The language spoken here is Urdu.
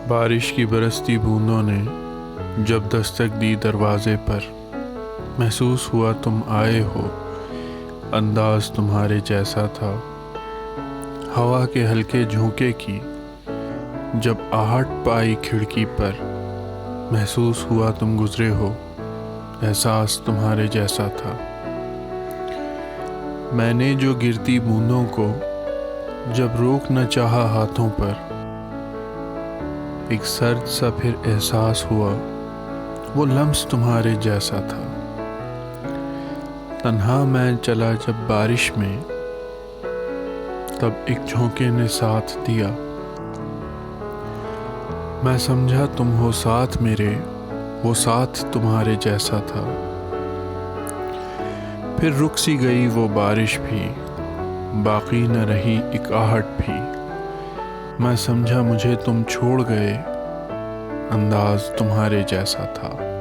بارش کی برستی بوندوں نے جب دستک دی دروازے پر، محسوس ہوا تم آئے ہو، انداز تمہارے جیسا تھا۔ ہوا کے ہلکے جھونکے کی جب آہٹ پائی کھڑکی پر، محسوس ہوا تم گزرے ہو، احساس تمہارے جیسا تھا۔ میں نے جو گرتی بوندوں کو جب روک نہ چاہا ہاتھوں پر، ایک سرد سا پھر احساس ہوا، وہ لمس تمہارے جیسا تھا۔ تنہا میں چلا جب بارش میں، تب ایک جھونکے نے ساتھ دیا۔ میں سمجھا تم ہو ساتھ میرے، وہ ساتھ تمہارے جیسا تھا۔ پھر رک سی گئی وہ بارش بھی، باقی نہ رہی ایک آہٹ بھی۔ میں سمجھا مجھے تم چھوڑ گئے، انداز تمہارے جیسا تھا۔